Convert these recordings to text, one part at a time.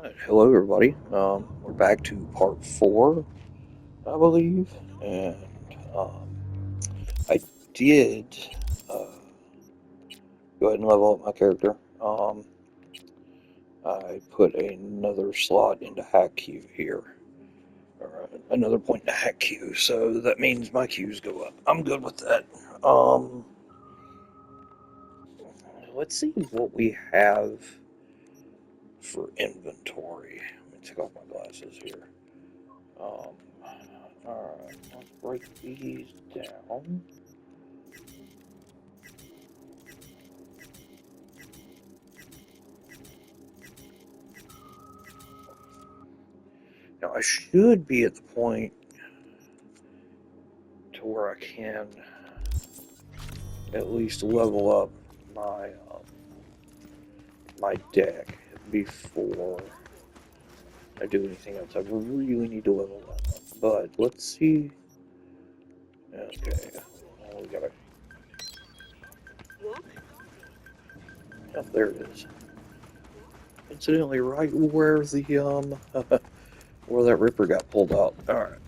Right, hello everybody. We're back to part 4, I believe, and I did uh, go ahead and level up my character. I put another slot into hack queue here, or another point in the hack queue, so that means my queues go up. I'm good with that. Um, let's see what we have for inventory. Let me take off my glasses here. Um, Alright, let's break these down. Now, I should be at the point to where I can at least level up my deck before I do anything else. I really need to level up. But let's see. Okay, we gotta. Oh, there it is. Incidentally, right where the where that Ripper got pulled out. All right.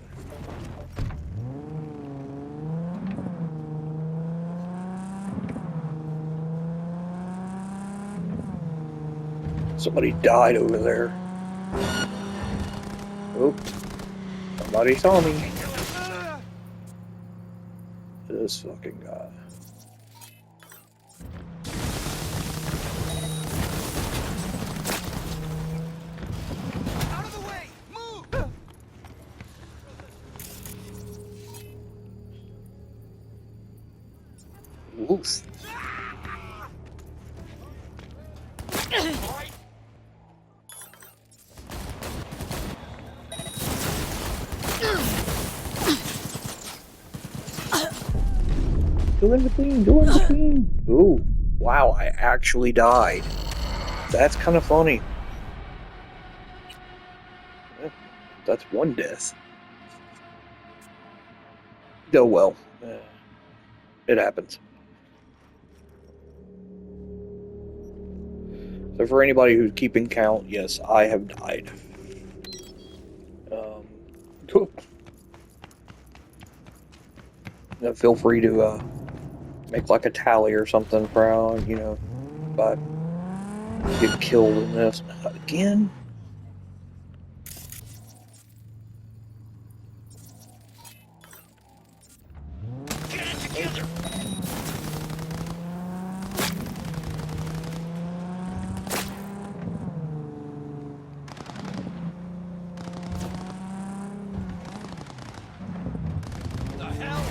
Somebody died over there. Oops. Somebody saw me. This fucking guy. Out of the way! Move! Oof. Go in between, go in between. Ooh, wow, I actually died. That's kind of funny. That's one death. Oh well. It happens. So for anybody who's keeping count, yes, I have died. Feel free to make like a tally or something for if I get killed in this again. Get it together! The hell?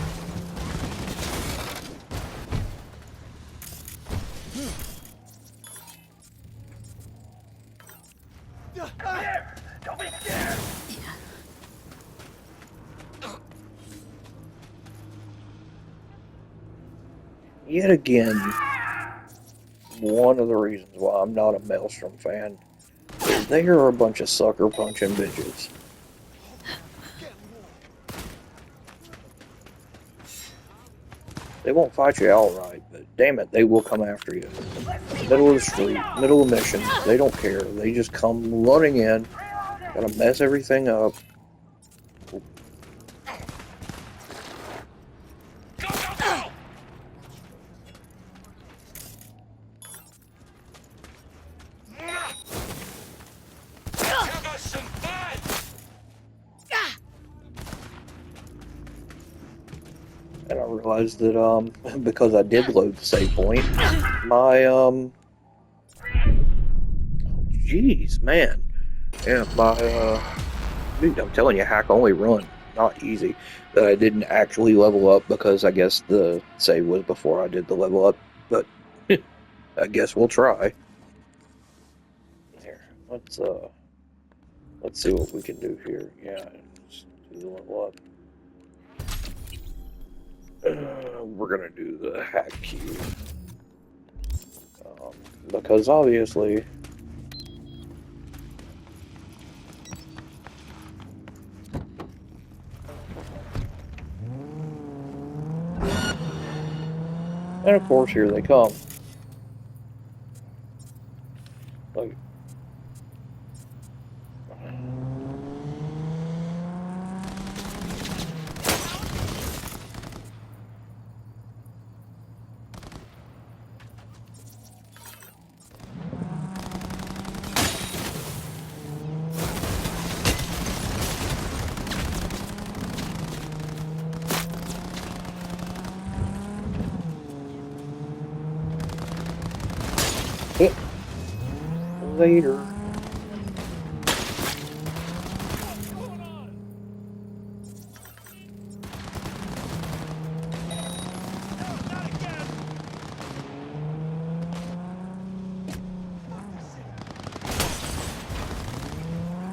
Here! Don't be scared! Yet again, one of the reasons why I'm not a Maelstrom fan is they are a bunch of sucker punching bitches. They won't fight you outright, but damn it, they will come after you. Middle of the street, middle of mission, they don't care. They just come running in, gotta mess everything up. Go, go, go! Give us some fun! And I realized that because I did load the save point, my jeez, man. Yeah, dude, I'm telling you, hack only run, not easy. That I didn't actually level up because I guess the save was before I did the level up, but I guess we'll try. Here, let's see what we can do here. Yeah, let's do the level up. We're gonna do the hack queue. Because obviously and of course here they come. Like later.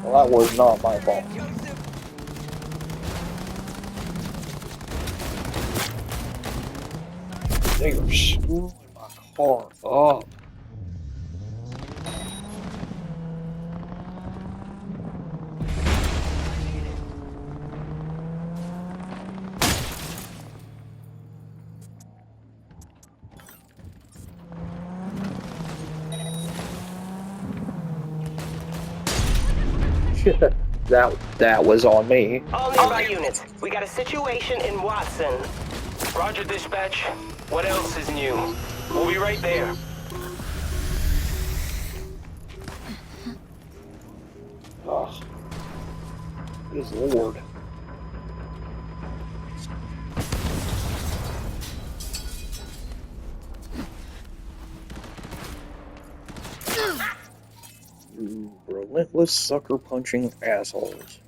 Well, that was not my fault. They are screwing my car up. that was on me. All nearby units, we got a situation in Watson. Roger, dispatch. What else is new? We'll be right there. Oh, good lord. You relentless sucker punching assholes.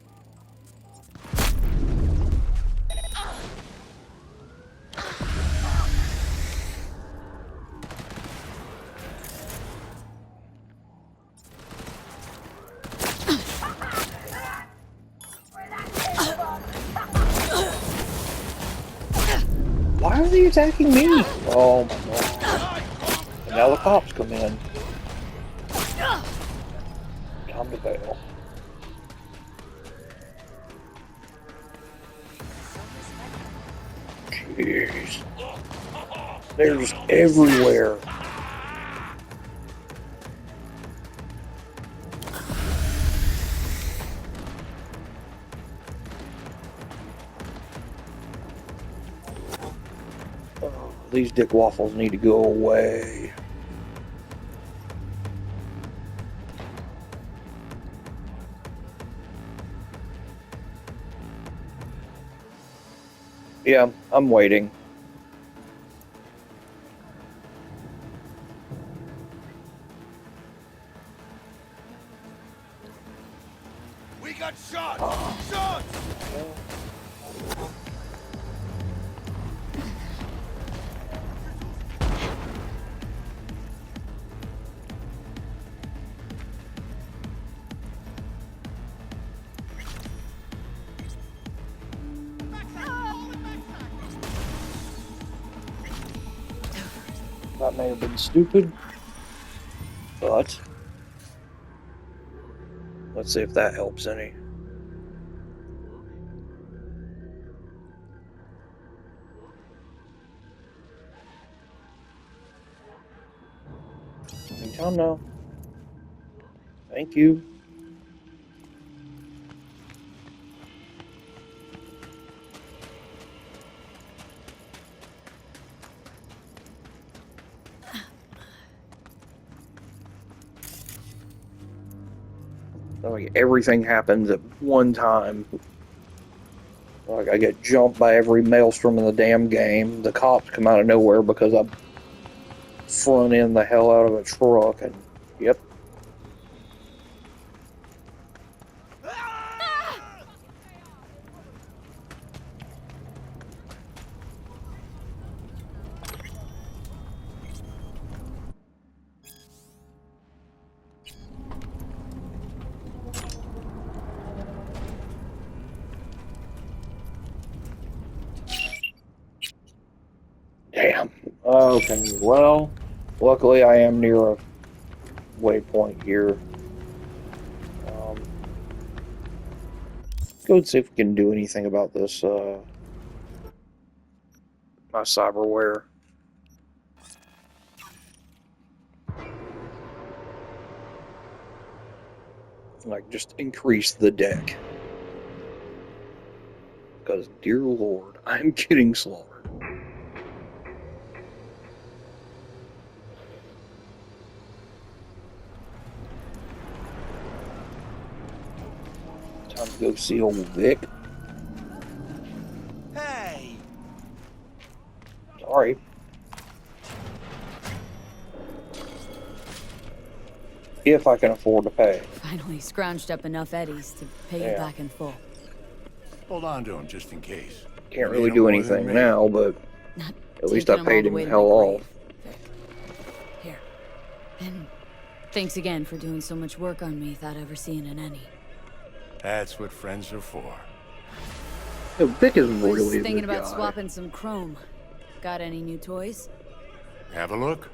Why are they attacking me? Oh my god. And now the cops come in. Time to bail. Jeez. They're just everywhere. Oh, these dick waffles need to go away. Yeah, I'm waiting. We got shot! Shot! That may have been stupid, but let's see if that helps any. Anytime now. Thank you. Like everything happens at one time. Like I get jumped by every maelstrom in the damn game. The cops come out of nowhere because I front end the hell out of a truck, and yep. Damn. Okay, well, luckily I am near a waypoint here. Let's go and see if we can do anything about this, my cyberware. Like, just increase the deck. Because, dear lord, I'm getting slaughtered. Time to go see old Vic. Hey! Sorry. if I can afford to pay. Finally scrounged up enough eddies to pay you Yeah. back in full. Hold on to him just in case. Can't You really need 'em do more than anything me. now, but Not at least I taking 'em all paid the him way to hell my off. grave, Vic. Here. And thanks again for doing so much work on me without ever seeing an any. That's what friends are for. Yo, Vic is Was really a thinking good about guy. swapping some chrome. Got any new toys? Have a look.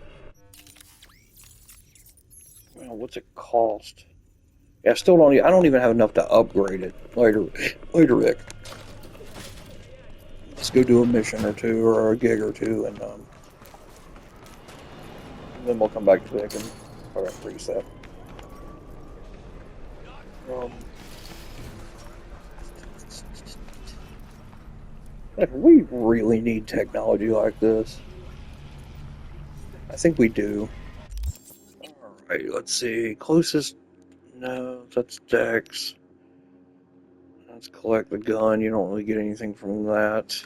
Well, what's it cost? Yeah, I still don't. I don't even have enough to upgrade it later. Later, Rick. Let's go do a mission or two or a gig or two, and then we'll come back to Vic and reset. We really need technology like this. I think we do. Alright, let's see. Closest. No, that's Dex. Let's collect the gun. You don't really get anything from that.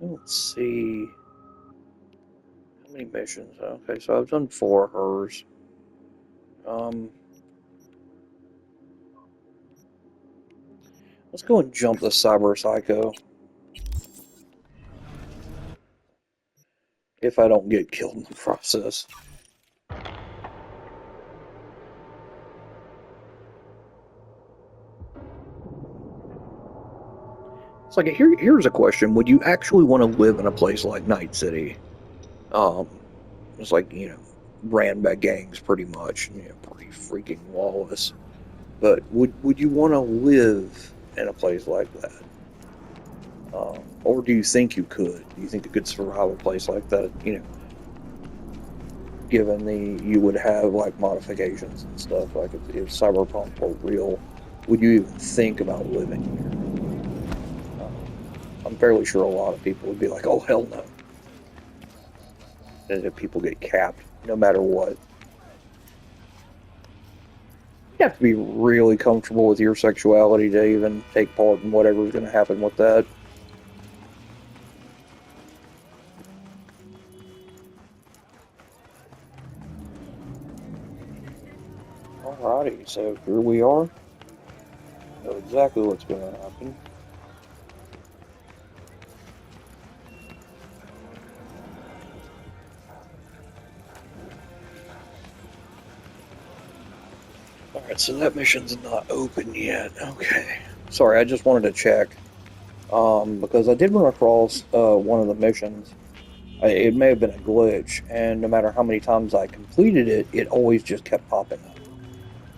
Let's see. How many missions? Okay, so I've done 4 of hers. Let's go and jump the Cyber Psycho. If I don't get killed in the process. It's like, here's a question. Would you actually want to live in a place like Night City? It's like, ran by gangs pretty much. Pretty freaking lawless. But would you want to live in a place like that? Or do you think you could? Do you think you could survive a place like that? Given you would have like modifications and stuff. Like if Cyberpunk were real, would you even think about living here? I'm fairly sure a lot of people would be like, "Oh hell no!" And if people get capped, no matter what. You have to be really comfortable with your sexuality to even take part in whatever's going to happen with that. Alrighty, so here we are. Know exactly what's going to happen. Alright, so that mission's not open yet. Okay. Sorry, I just wanted to check. Because I did run across one of the missions. It may have been a glitch, and no matter how many times I completed it, it always just kept popping up.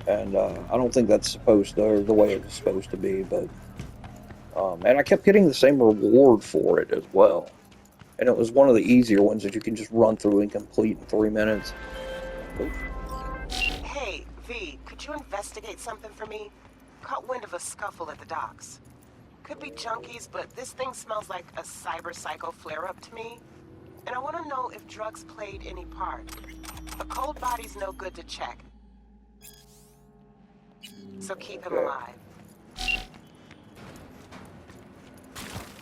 And I don't think that's the way it was supposed to be, but... and I kept getting the same reward for it as well. And it was one of the easier ones that you can just run through and complete in 3 minutes. Hey, V, could you investigate something for me? Caught wind of a scuffle at the docks. Could be junkies, but this thing smells like a cyber psycho flare-up to me. And I want to know if drugs played any part. A cold body's no good to check. So keep him alive.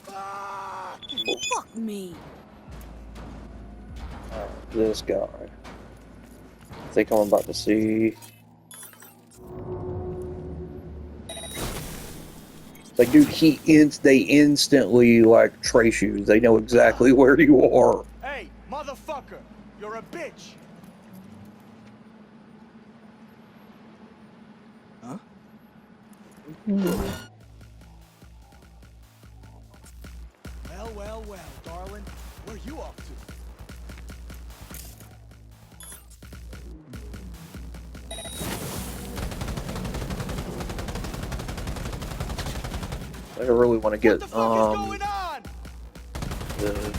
Fuck me. This guy. I think I'm about to see. Like, dude, they instantly like trace you. They know exactly where you are. Hey, motherfucker! You're a bitch! Huh? Well, darling. Where you off to? I really want to get What the fuck is going on? the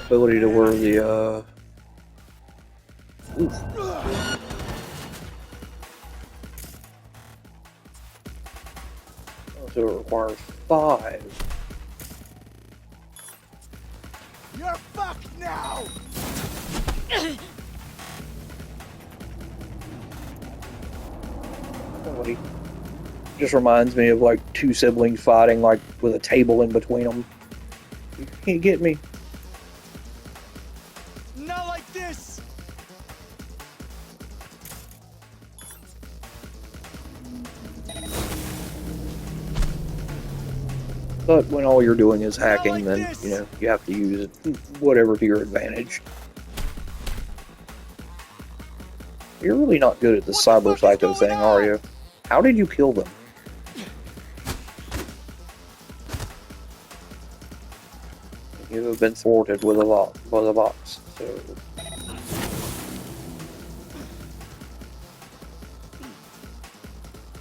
ability to wear the oof. Oh, so it requires 5. You're fucked now! Somebody just reminds me of like 2 siblings fighting like with a table in between them. You can't get me. Not like this! But when all you're doing is Not hacking, like then, this! you know, you have to use it whatever to your advantage. You're really not good at the What the cyber fuck is psycho going thing, are on? you? How did you kill them? You have been thwarted with a box. So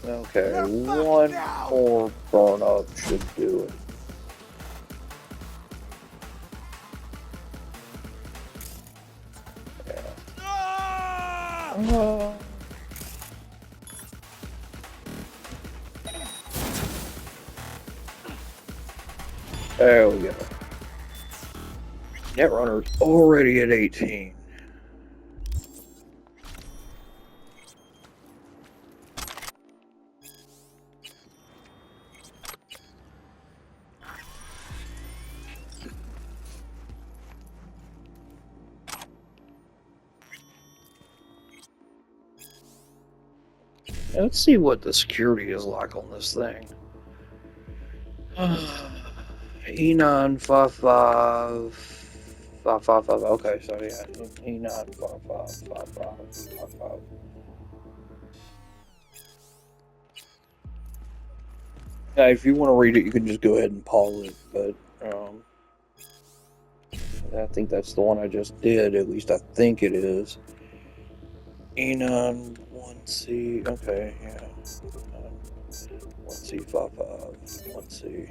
okay, You're fucked one now. more burn up should do it. Ah! Uh, There we go. Netrunner's already at 18. Let's see what the security is like on this thing. E95555. Okay, so yeah, E9555555. Now, if you want to read it, you can just go ahead and pause it. But I think that's the one I just did. At least I think it is. E9 1C. Okay, yeah. 1C55. 1C.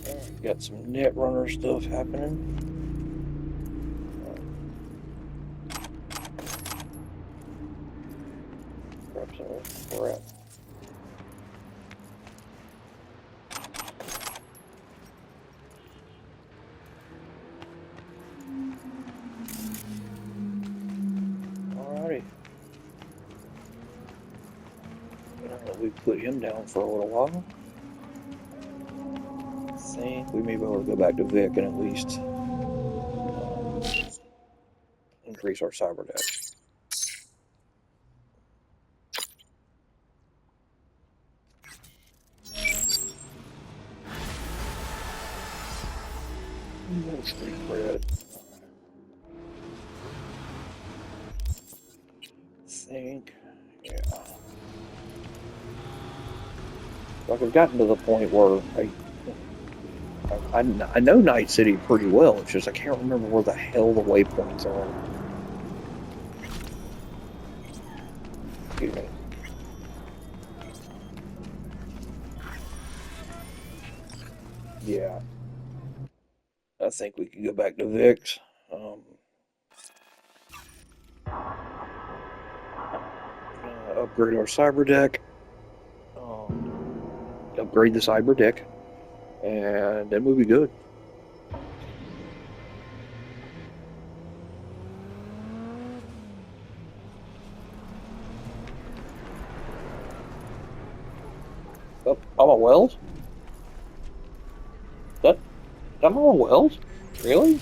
Alright, got some Netrunner stuff happening. Grab some crap. Alrighty. We put him down for a little while. I think we may be able to go back to Vic and at least increase our cyber deck. Mostly red. I think, yeah. Like I've gotten to the point where I know Night City pretty well. It's just I can't remember where the hell the waypoints are. Excuse me. Yeah. I think we can go back to Vic's. Upgrade our cyber deck. Upgrade the cyber deck. And then we'll be good. Oh, I'm a Wells? I'm on Wells? Really?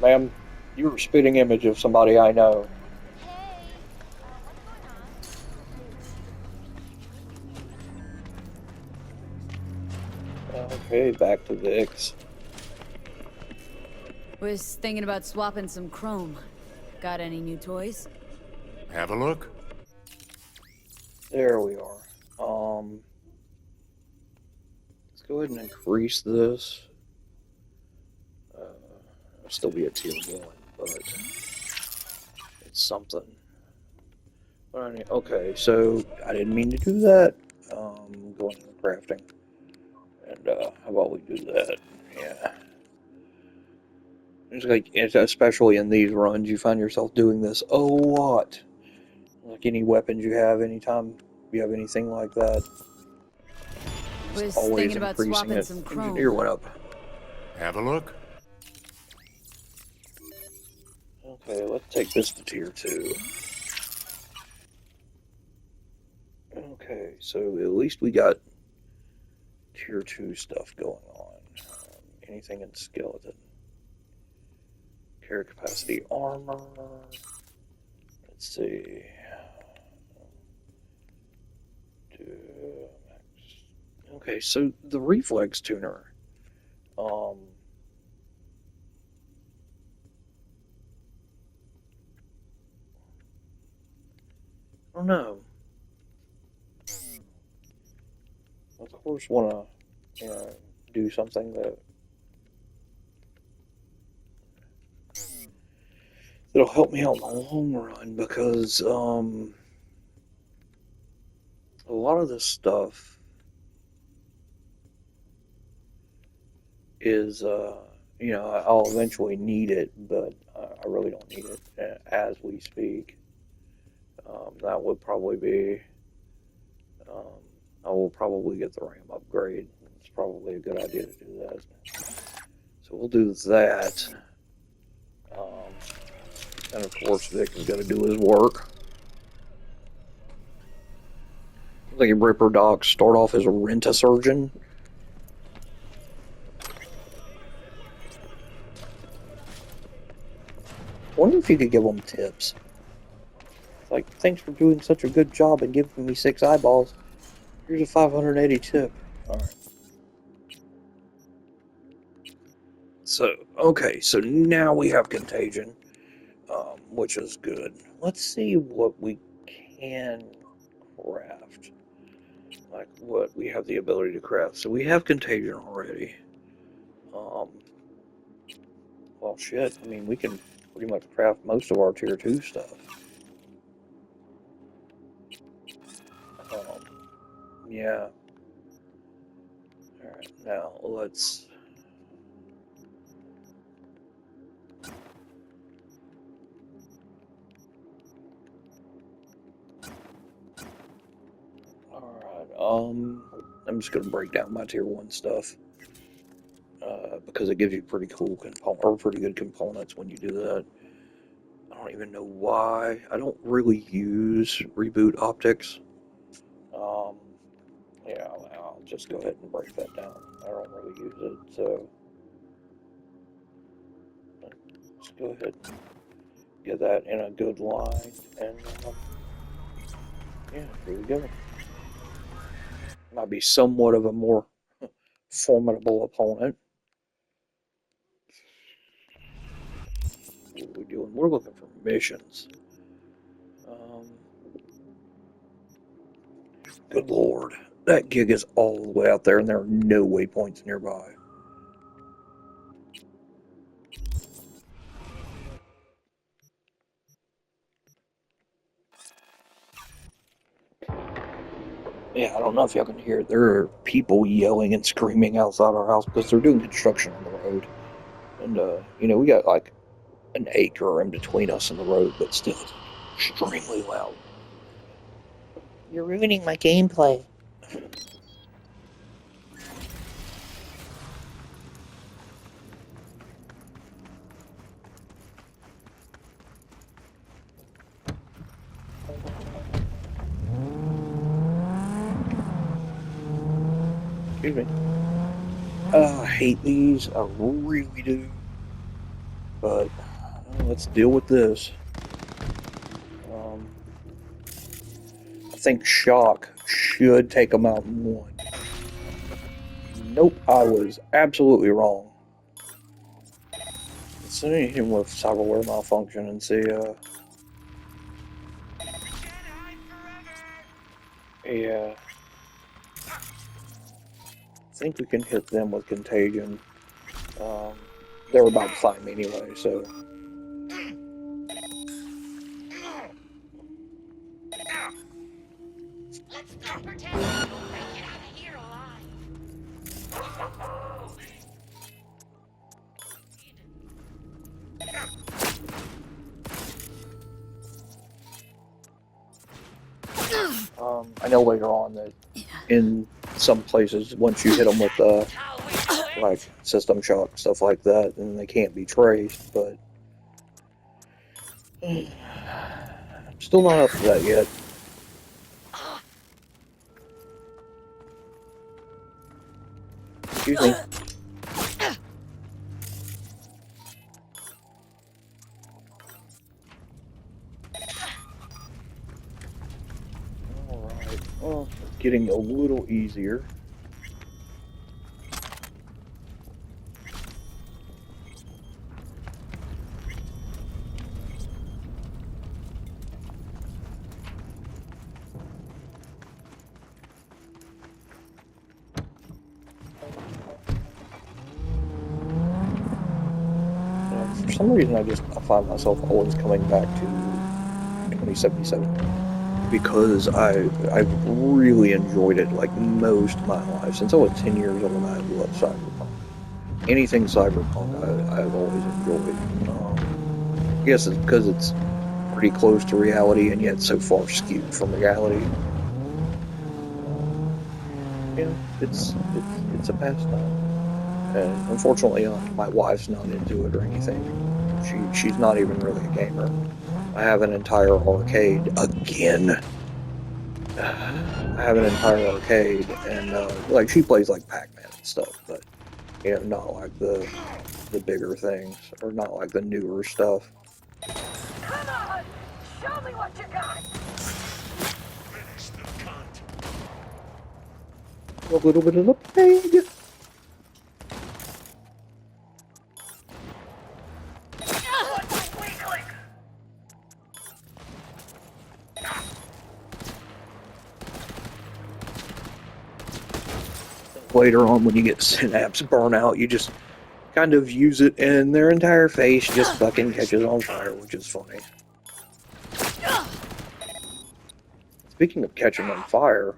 Ma'am, you're a spitting image of somebody I know. Okay, back to Vic's. Was thinking about swapping some chrome. Got any new toys? Have a look. There we are. Let's go ahead and increase this. It'll still be a tier 1, but it's something. Okay, so I didn't mean to do that. Going into crafting. And how about we do that? Yeah. It's like, especially in these runs, you find yourself doing this a lot. Like any weapons you have, anytime you have anything like that, Was it's always thinking about increasing swapping it. some chrome. Engineer went up. Have a look. Okay, let's take this to tier 2. Okay, so at least we got tier 2 stuff going on. Anything in skeleton? Carry capacity armor. Let's see. Okay, so the reflex tuner. I don't know. Of course, want to, do something that'll help me out in the long run because a lot of this stuff is I'll eventually need it, but I really don't need it as we speak. That would probably be. Um, I will probably get the RAM upgrade. It's probably a good idea to do that. So we'll do that. Um, and of course, Vic is going to do his work. I think Ripper Doc start off as a rent-a-surgeon. I wonder if you could give them tips. Like, thanks for doing such a good job and giving me 6 eyeballs. Here's a 580 tip. Alright. So, okay, so now we have Contagion, which is good. Let's see what we can craft. Like, what we have the ability to craft. So we have Contagion already. Well, shit, I mean, we can pretty much craft most of our tier 2 stuff. Yeah. Alright, now let's... Alright, I'm just gonna break down my tier 1 stuff. Because it gives you pretty cool pretty good components when you do that. I don't even know why. I don't really use reboot optics. Yeah, I'll just go ahead and break that down. I don't really use it, so let's go ahead and get that in a good line, and yeah, here we go. Might be somewhat of a more formidable opponent. What are we doing? We're looking for missions. Good lord. That gig is all the way out there, and there are no waypoints nearby. Yeah, I don't know if y'all can hear it. There are people yelling and screaming outside our house because they're doing construction on the road. And, we got like an acre in between us and the road, but still it's extremely loud. You're ruining my gameplay. Excuse me. I hate these. I really do. But let's deal with this. I think shock should take them out in one. Nope, I was absolutely wrong. Let's see him with cyberware malfunction and see. Yeah. I think we can hit them with contagion. They were about to find me anyway, so. Let's not pretend we'll make it out of here alive. I know later on that in some places, once you hit them with like system shock, stuff like that, then they can't be traced, but I'm still not up to that yet. Excuse me. Alright, well, it's getting a little easier. For some reason, I find myself always coming back to 2077 because I've really enjoyed it like most of my life since I was 10 years old. I love Cyberpunk. Anything Cyberpunk, I've always enjoyed. I guess it's because it's pretty close to reality and yet so far skewed from reality. Yeah, it's a pastime. And unfortunately, my wife's not into it or anything. She's not even really a gamer. I have an entire arcade again. I have an entire arcade, and like she plays like Pac-Man and stuff, but you know, not like the bigger things or not like the newer stuff. Come on! Show me what you got! A little bit of the pig. Later on, when you get synapse burnout, you just kind of use it, and their entire face just fucking catches on fire, which is funny. Speaking of catching on fire,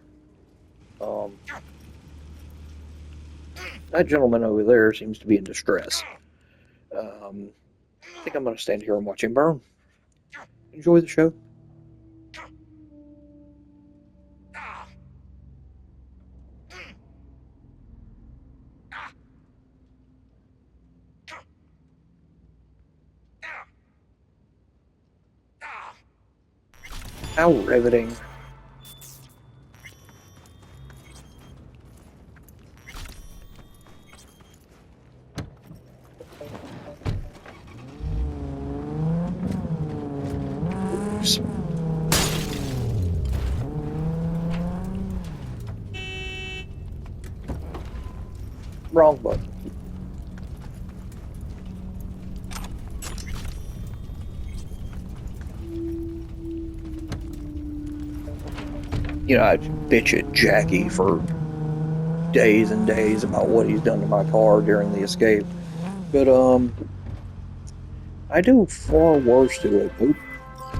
that gentleman over there seems to be in distress. I think I'm going to stand here and watch him burn. Enjoy the show. How riveting. Oops. Wrong button. You know, I bitch at Jackie for days and days about what he's done to my car during the escape. But, I do far worse to it. Oop,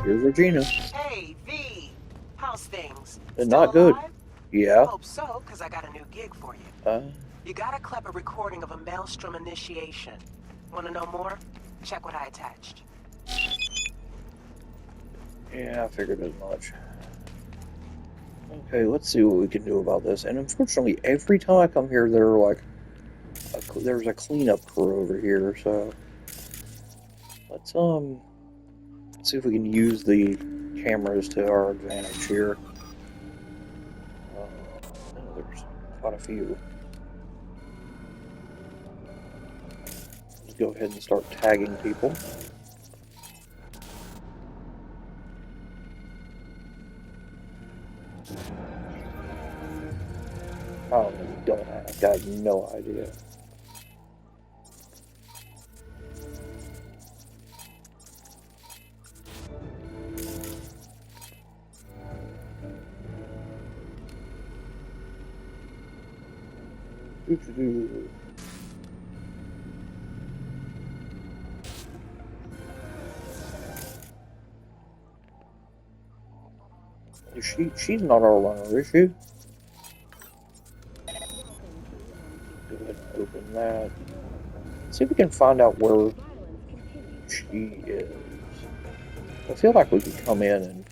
here's Regina. Hey, V. How's things? Not Still good. alive? Yeah. Hope so, because I got a new gig for you. You got a clever recording of a Maelstrom initiation. Want to know more? Check what I attached. Yeah, I figured as much. Okay, let's see what we can do about this. And unfortunately, every time I come here, there's a cleanup crew over here. So let's see if we can use the cameras to our advantage here. Oh, there's quite a few. Let's go ahead and start tagging people. Oh, we don't have. I have no idea. She's not our runner, is she? Go ahead and open that. See if we can find out where she is. I feel like we could come in and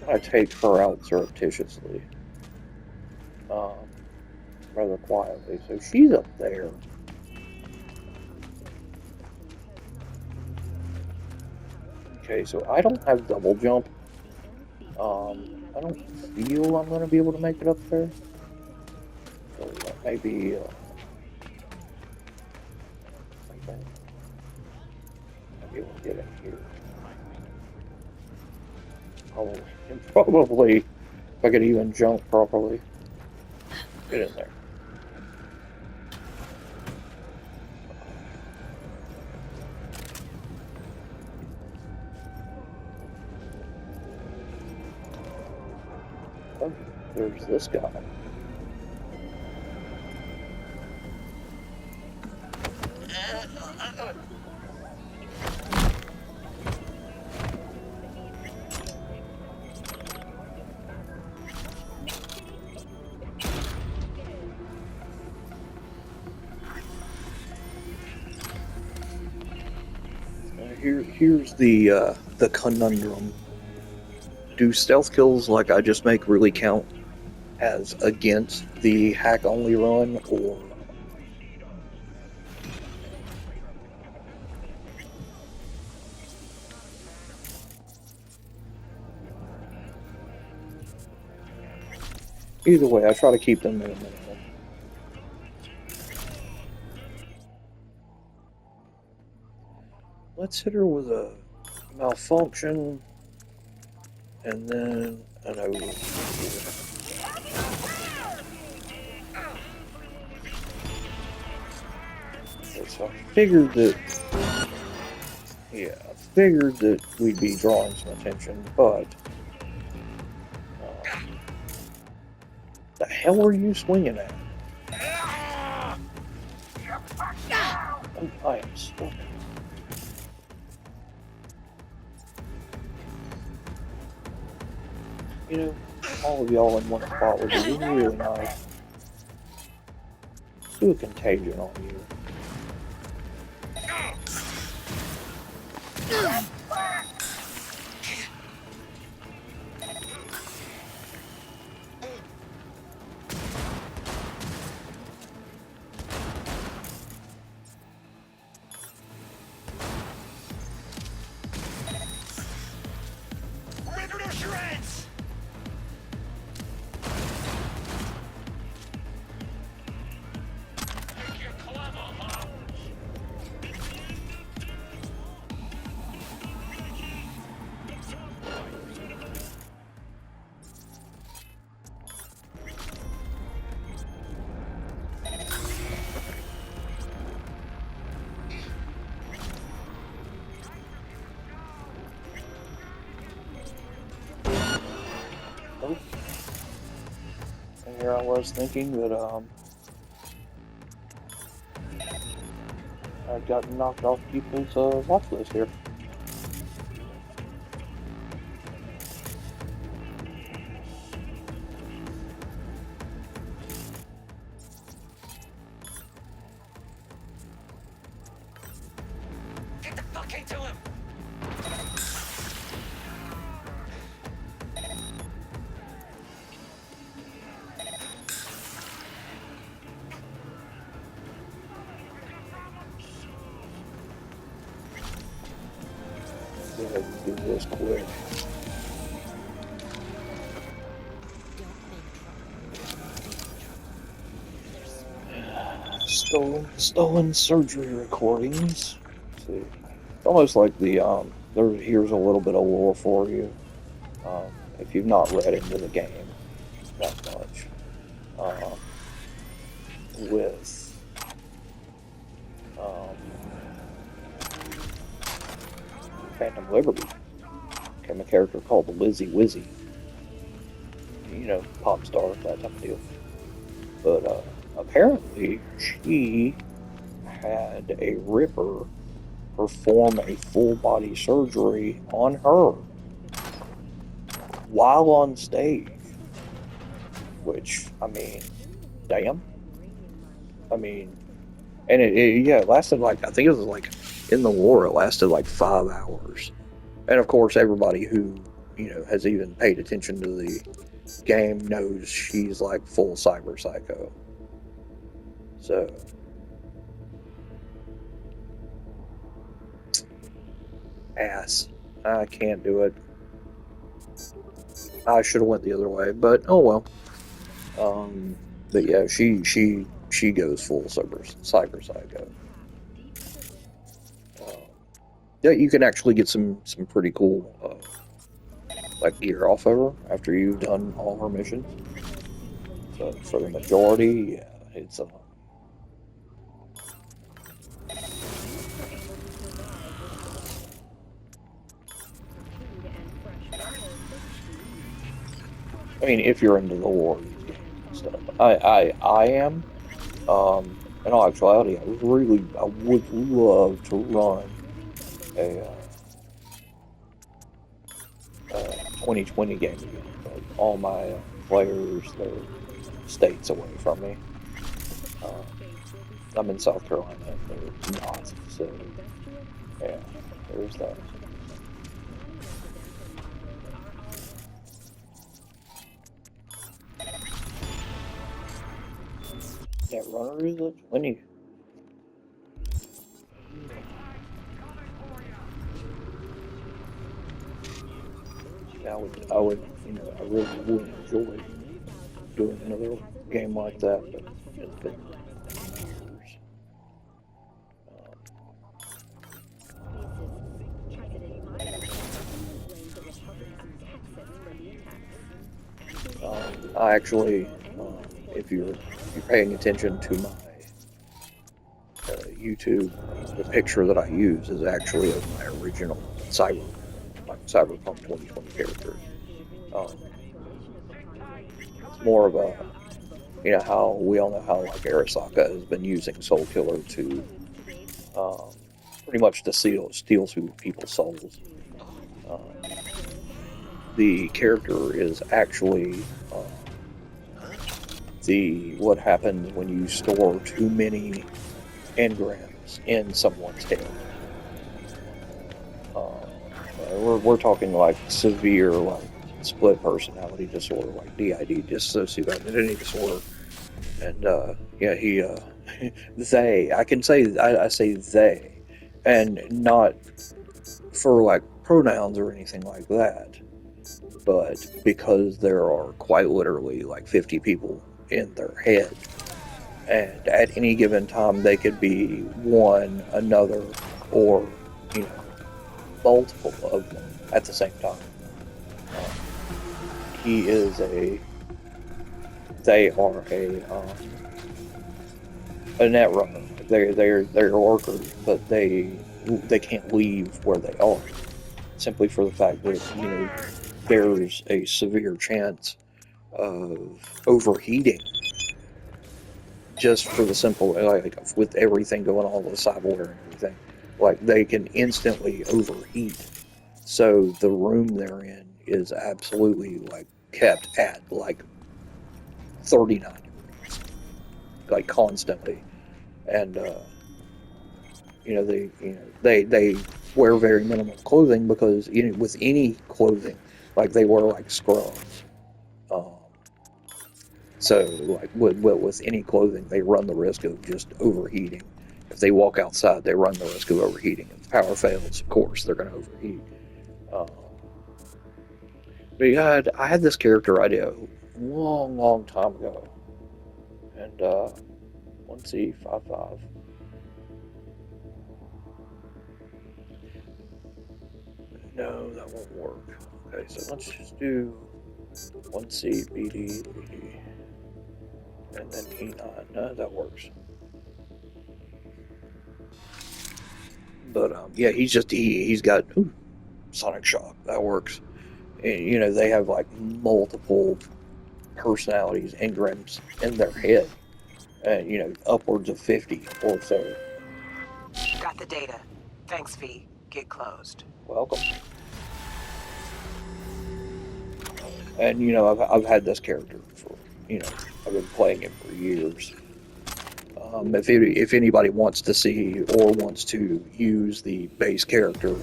kind of take her out surreptitiously. Rather quietly. So she's up there. Okay, so I don't have double jump. I don't feel I'm gonna be able to make it up there. So maybe, maybe I'll be able to get in here. Probably, and probably if I could even jump properly, get in there. Oh, there's this guy. Here's the conundrum. Do stealth kills like I just make really count as against the hack only run, or either way? I try to keep them at a minimum. Let's hit her with a malfunction and then an over. So I figured that, yeah, I figured that we'd be drawing some attention, but the hell are you swinging at? Oh, I am stuck. You know, all of y'all in one spot would be really nice. Do a contagion on you. Rip her to shreds! You're clever, huh? Oh. And here I was thinking that I'd gotten knocked off people's watch list here. Get the fuck into him! Go ahead and do this quick. Stolen surgery recordings. Let's see, it's almost like here's a little bit of lore for you. If you've not read into the game that much, with Phantom Liberty, came a character called Lizzie Wizzy. You know, pop star, that type of deal. But apparently, she had a Ripper perform a full body surgery on her while on stage. Which, I mean, damn. I mean, and it lasted like, I think it was like, in the lore, it lasted like 5 hours. And of course, everybody who, has even paid attention to the game knows she's like full cyber psycho. So, ass. I can't do it. I should have went the other way, but oh well. But yeah, she goes full cyber psycho. Yeah, you can actually get some pretty cool like gear off of her after you've done all her missions. But for the majority, yeah, it's I mean, if you're into the war stuff, I am. In all actuality, I would love to run a 2020 game again, but all my players, they're states away from me. Um, I'm in South Carolina, and they're not, so yeah, there's that. Yeah, runner is it? When you yeah, I really would enjoy doing another game like that, but it's been years. I actually, if you're paying attention to my YouTube, the picture that I use is actually of my original Cyberpunk 2020 character. Um, it's more of a, how we all know how like Arasaka has been using Soul Killer to um, pretty much to steal through people's souls. Um, the character is actually the what happens when you store too many engrams in someone's head. We're talking like severe, like split personality disorder, like DID, dissociative identity disorder, and yeah, he they. I can say I say they, and not for like pronouns or anything like that, but because there are quite literally like 50 people in their head, and at any given time they could be one, another, or you know multiple of them at the same time. He is a. They are a net runner. They're workers, but they can't leave where they are simply for the fact that there's a severe chance of overheating just for the simple like with everything going on with cyberware and everything, like they can instantly overheat. So the room they're in is absolutely like kept at like 39 degrees, like constantly, and they wear very minimal clothing because with any clothing, like they wear like scrubs. Um, so like with any clothing, they run the risk of just overheating. If they walk outside, they run the risk of overheating. If the power fails, of course, they're going to overheat. Um, but yeah, I had this character idea a long time ago, and 1C55. No, that won't work. Okay, so let's just do 1C, BD, and then E9. No, that works. But yeah, he's got Sonic Shock. That works. And, they have like multiple personalities, engrams in their head, and upwards of 50 or so. Got the data. Thanks, V. Get closed. Welcome. And I've had this character for I've been playing it for years. If anybody wants to see or wants to use the base character,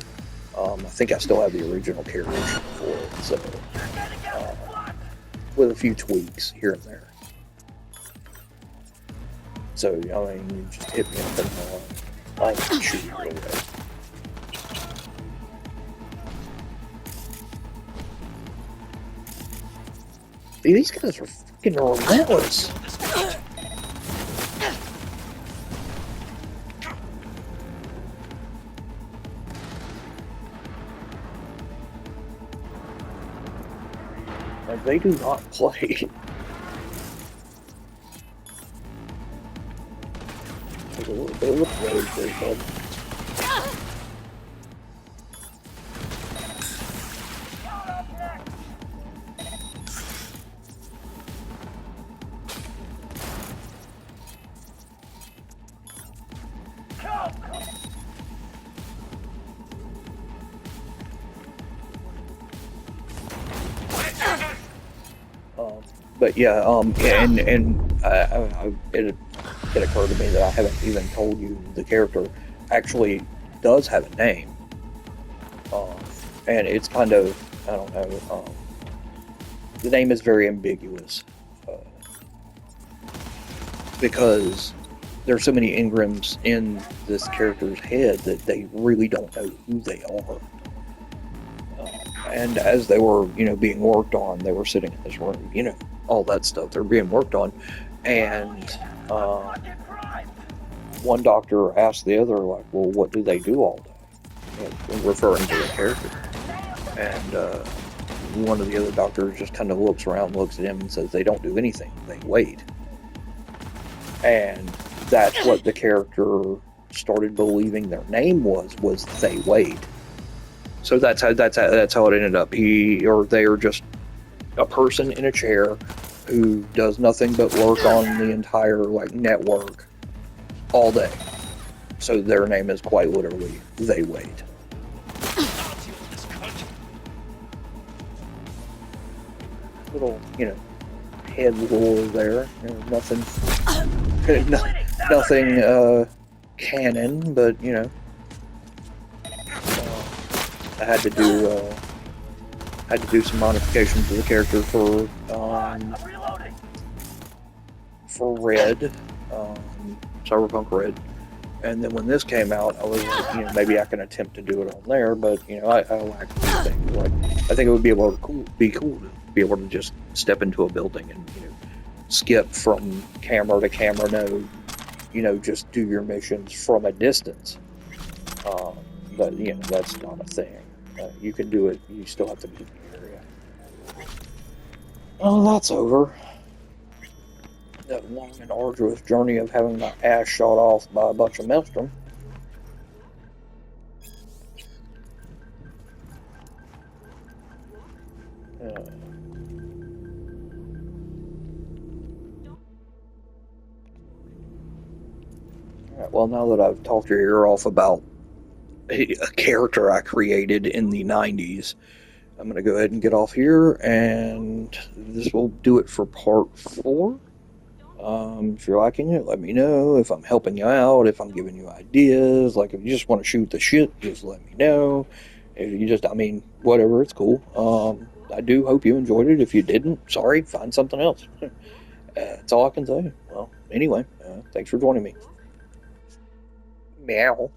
I think I still have the original character for it, so with a few tweaks here and there. So I mean, you just hit me up and I can shoot you away. Dude, these guys are fucking relentless. Like, they do not play. They look really good, bud. But yeah, it occurred to me that I haven't even told you the character actually does have a name, and it's kind of, I don't know, the name is very ambiguous because there's so many engrams in this character's head that they really don't know who they are. And as they were, being worked on, they were sitting in this room, all that stuff. They're being worked on, and one doctor asked the other, like, "Well, what do they do all day?" Referring to the character. And one of the other doctors just kind of looks around, looks at him, and says, "They don't do anything. They wait." And that's what the character started believing their name was they wait. So that's how it ended up. They are just a person in a chair who does nothing but work on the entire network all day. So their name is quite literally They Wait. Little, head lore there. Nothing nothing canon, but I had to do some modifications to the character for Red, Cyberpunk Red, and then when this came out, I was like, maybe I can attempt to do it on there, but I like a few things. Like, I think it would be cool to be able to just step into a building and skip from camera to camera node, just do your missions from a distance. But that's not a thing. You can do it. You still have to be in the area. Oh, that's over. That long and arduous journey of having my ass shot off by a bunch of Maelstrom. Alright, well, now that I've talked your ear off about a character I created in the 90s, I'm going to go ahead and get off here, and this will do it for part 4. If you're liking it, let me know. If I'm helping you out, if I'm giving you ideas, if you just want to shoot the shit, just let me know. If you just, whatever, it's cool. I do hope you enjoyed it. If you didn't, sorry, find something else. That's all I can say. Well, anyway, thanks for joining me. Meow.